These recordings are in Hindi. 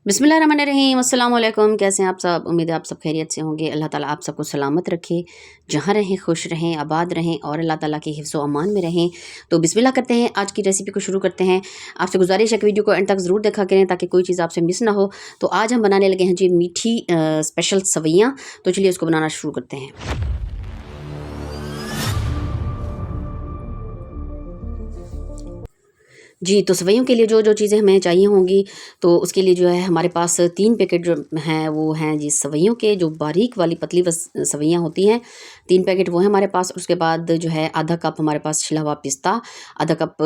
बिस्मिल्लाहिर्रहमानिर्रहीम, अस्सलाम वालेकुम। कैसे हैं आप सब? उम्मीद है आप सब खैरियत से होंगे। अल्लाह ताला आप सबको सलामत रखे, जहाँ रहें खुश रहें, आबाद रहें और अल्लाह ताला के हिफ्ज़ व अमान में रहें। तो बिस्मिल्लाह करते हैं, आज की रेसिपी को शुरू करते हैं। आपसे गुजारिश है कि वीडियो को एंड तक ज़रूर देखा करें ताकि कोई चीज़ आपसे मिस ना हो। तो आज हम बनाने लगे हैं जी मीठी स्पेशल सवैयाँ। तो चलिए उसको बनाना शुरू करते हैं। जी, तो सेवइयों के लिए जो चीज़ें हमें चाहिए होंगी, तो उसके लिए जो है हमारे पास 3 पैकेट जो हैं वो हैं जी सेवइयों के, जो बारीक वाली पतली सेवइयाँ होती हैं, 3 पैकेट वो हैं हमारे पास। उसके बाद जो है आधा कप हमारे पास छिला हुआ पिस्ता, आधा कप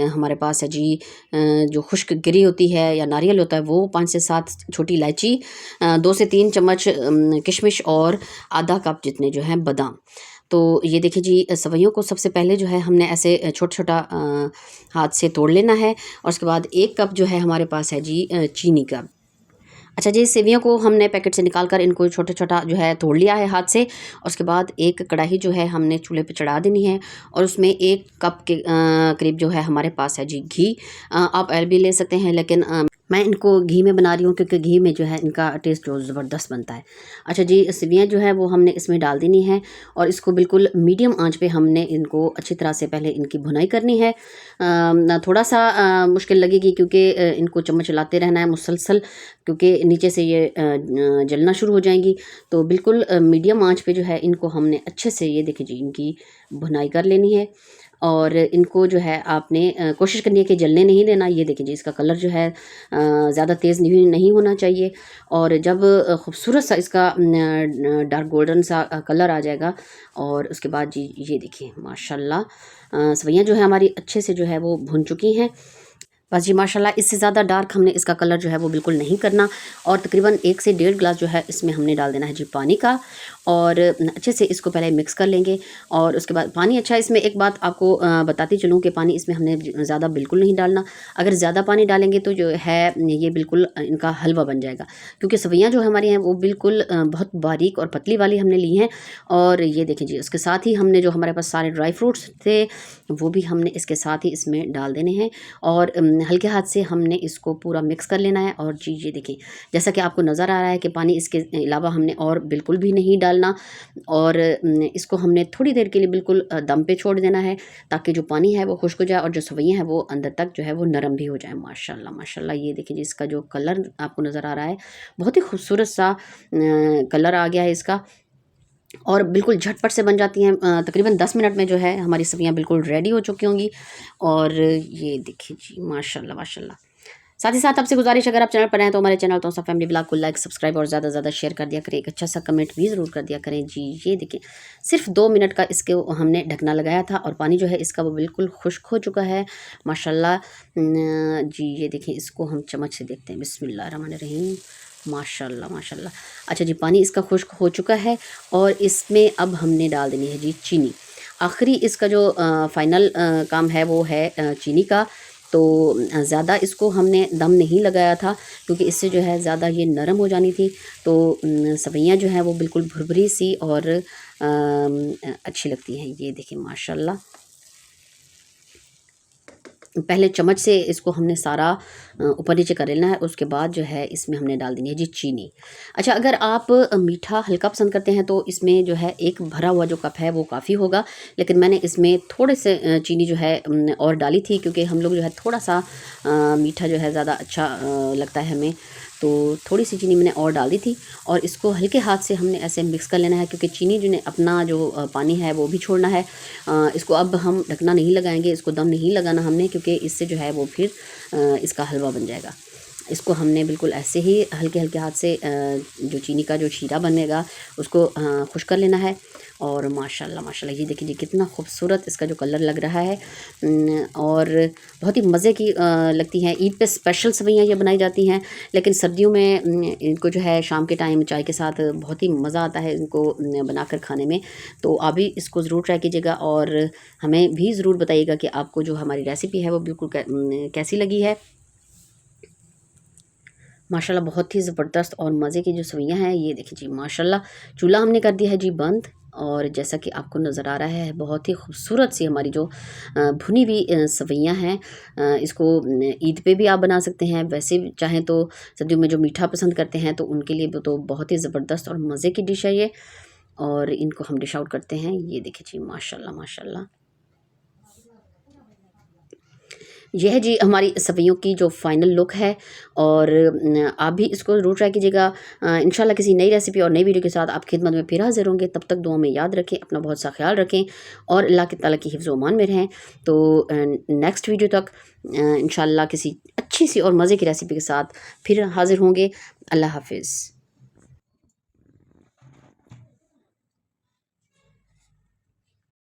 हमारे पास है जी जो खुश्क गिरी होती है या नारियल होता है वो, 5 से 7 छोटी इलायची, 2 से 3 चम्मच किशमिश और आधा कप जितने जो हैं बादाम। तो ये देखिए जी सेवइयों को सबसे पहले जो है हमने ऐसे छोटा-छोटा हाथ से तोड़ लेना है और उसके बाद 1 कप जो है हमारे पास है जी चीनी का। अच्छा जी, सेवइयों को हमने पैकेट से निकाल कर इनको छोटा-छोटा जो है तोड़ लिया है हाथ से और उसके बाद एक कढ़ाई जो है हमने चूल्हे पे चढ़ा देनी है और उसमें 1 कप के करीब जो है हमारे पास है जी घी। आप ऑयल भी ले सकते हैं, लेकिन मैं इनको घी में बना रही हूँ क्योंकि घी में जो है इनका टेस्ट जो ज़बरदस्त बनता है। अच्छा जी, सेवइयाँ जो है वो हमने इसमें डाल देनी है और इसको बिल्कुल मीडियम आंच पे हमने इनको अच्छी तरह से पहले इनकी भुनाई करनी है। थोड़ा सा मुश्किल लगेगी क्योंकि इनको चम्मच चलाते रहना है मुसलसल, क्योंकि नीचे से ये जलना शुरू हो जाएंगी। तो बिल्कुल मीडियम आंच पे जो है इनको हमने अच्छे से, ये देखिए जी, इनकी भुनाई कर लेनी है और इनको जो है आपने कोशिश करनी है कि जलने नहीं देना। ये देखिए जी, इसका कलर जो है ज़्यादा तेज़ नहीं होना चाहिए और जब खूबसूरत सा इसका डार्क गोल्डन सा कलर आ जाएगा और उसके बाद जी ये देखिए माशाल्लाह सेवइयाँ जो है हमारी अच्छे से जो है वो भुन चुकी हैं। बस जी माशाल्लाह, इससे ज़्यादा डार्क हमने इसका कलर जो है वो बिल्कुल नहीं करना और तकरीबन 1 से 1.5 गिलास जो है इसमें हमने डाल देना है जी पानी का और अच्छे से इसको पहले मिक्स कर लेंगे और उसके बाद पानी, अच्छा इसमें एक बात आपको बताती चलूँ कि पानी इसमें हमने ज़्यादा बिल्कुल नहीं डालना। अगर ज़्यादा पानी डालेंगे तो जो है ये बिल्कुल इनका हलवा बन जाएगा, क्योंकि सेवइयाँ जो हमारी हैं वो बिल्कुल बहुत बारीक और पतली वाली हमने ली हैं। और ये देखिए जी, उसके साथ ही हमने जो हमारे पास सारे ड्राई फ्रूट्स थे वो भी हमने इसके साथ ही इसमें डाल देने हैं और हल्के हाथ से हमने इसको पूरा मिक्स कर लेना है। और जी ये देखिए, जैसा कि आपको नज़र आ रहा है कि पानी इसके अलावा हमने और बिल्कुल भी नहीं डालना और इसको हमने थोड़ी देर के लिए बिल्कुल दम पे छोड़ देना है ताकि जो पानी है वो खुश्क हो जाए और जो सेवइयाँ हैं वो अंदर तक जो है वो नरम भी हो जाए। माशाल्लाह माशाल्लाह, ये देखिए जी, इसका जो कलर आपको नज़र आ रहा है बहुत ही खूबसूरत सा कलर आ गया है इसका और बिल्कुल झटपट से बन जाती हैं। तकरीबन 10 मिनट में जो है हमारी सब्जियां बिल्कुल रेडी हो चुकी होंगी। और ये देखिए जी माशाल्लाह माशाल्लाह। साथ ही साथ आपसे गुजारिश, अगर आप चैनल पर हैं तो हमारे चैनल तो फैमिली ब्लॉग को लाइक सब्सक्राइब और ज़्यादा से ज़्यादा शेयर कर दिया करें। एक अच्छा सा कमेंट भी ज़रूर कर दिया करें। जी ये देखिए, सिर्फ 2 मिनट का इसके हमने ढकना लगाया था और पानी जो है इसका वो बिल्कुल खुश्क हो चुका है माशाल्लाह। जी ये देखिए, इसको हम चम्मच से देखते हैं। बिस्मिल्लाह रहमान रहीम, माशाल्लाह माशाल्लाह। अच्छा जी, पानी इसका खुश्क हो चुका है और इसमें अब हमने डाल देनी है जी चीनी। आखिरी इसका जो फाइनल काम है वो है चीनी का। तो ज़्यादा इसको हमने दम नहीं लगाया था क्योंकि इससे जो है ज़्यादा ये नरम हो जानी थी। तो सेवइयाँ जो हैं वो बिल्कुल भुरभुरी सी और अच्छी लगती हैं। ये देखिए माशाल्लाह, पहले चम्मच से इसको हमने सारा ऊपर नीचे कर लेना है, उसके बाद जो है इसमें हमने डाल देनी है जी चीनी। अच्छा, अगर आप मीठा हल्का पसंद करते हैं तो इसमें जो है एक भरा हुआ जो कप है वो काफ़ी होगा, लेकिन मैंने इसमें थोड़े से चीनी जो है और डाली थी क्योंकि हम लोग जो है थोड़ा सा मीठा जो है ज़्यादा अच्छा लगता है हमें, तो थोड़ी सी चीनी मैंने और डाल दी थी और इसको हल्के हाथ से हमने ऐसे मिक्स कर लेना है क्योंकि चीनी जो ने अपना जो पानी है वो भी छोड़ना है। इसको अब हम ढकना नहीं लगाएंगे, इसको दम नहीं लगाना हमने, क्योंकि इससे जो है वो फिर इसका हलवा बन जाएगा। इसको हमने बिल्कुल ऐसे ही हल्के हल्के हाथ से जो चीनी का जो शीरा बनेगा उसको खुश कर लेना है। और माशाल्लाह माशाल्लाह, ये देखिए जी कितना खूबसूरत इसका जो कलर लग रहा है और बहुत ही मज़े की लगती हैं। ईद पे स्पेशल सेवइयाँ ये बनाई जाती हैं, लेकिन सर्दियों में इनको जो है शाम के टाइम चाय के साथ बहुत ही मज़ा आता है इनको बनाकर खाने में। तो आप भी इसको ज़रूर ट्राई कीजिएगा और हमें भी ज़रूर बताइएगा कि आपको जो हमारी रेसिपी है वो बिल्कुल कैसी लगी है। माशाल्लाह बहुत ही ज़बरदस्त और मज़े की जो सेवइयाँ हैं, ये देखिए जी माशाल्लाह। चूल्हा हमने कर दिया है जी बंद और जैसा कि आपको नज़र आ रहा है बहुत ही खूबसूरत सी हमारी जो भुनी हुई सवैयाँ हैं। इसको ईद पे भी आप बना सकते हैं, वैसे भी चाहें तो सर्दियों में जो मीठा पसंद करते हैं तो उनके लिए तो बहुत ही ज़बरदस्त और मज़े की डिश है ये। और इनको हम डिश आउट करते हैं। ये देखिए जी, माशाल्लाह माशाल्लाह। यह है जी हमारी सवैयों की जो फाइनल लुक है। और आप भी इसको ज़रूर ट्राई कीजिएगा। इंशाल्लाह किसी नई रेसिपी और नई वीडियो के साथ आप खिदमत में फिर हाज़िर होंगे। तब तक दुआ में याद रखें, अपना बहुत सा ख्याल रखें और अल्लाह के ताला की हिफ्ज़ व अमान में रहें। तो नेक्स्ट वीडियो तक इंशाल्लाह किसी अच्छी सी और मज़े की रेसिपी के साथ फिर हाज़िर होंगे। अल्लाह हाफ़िज़।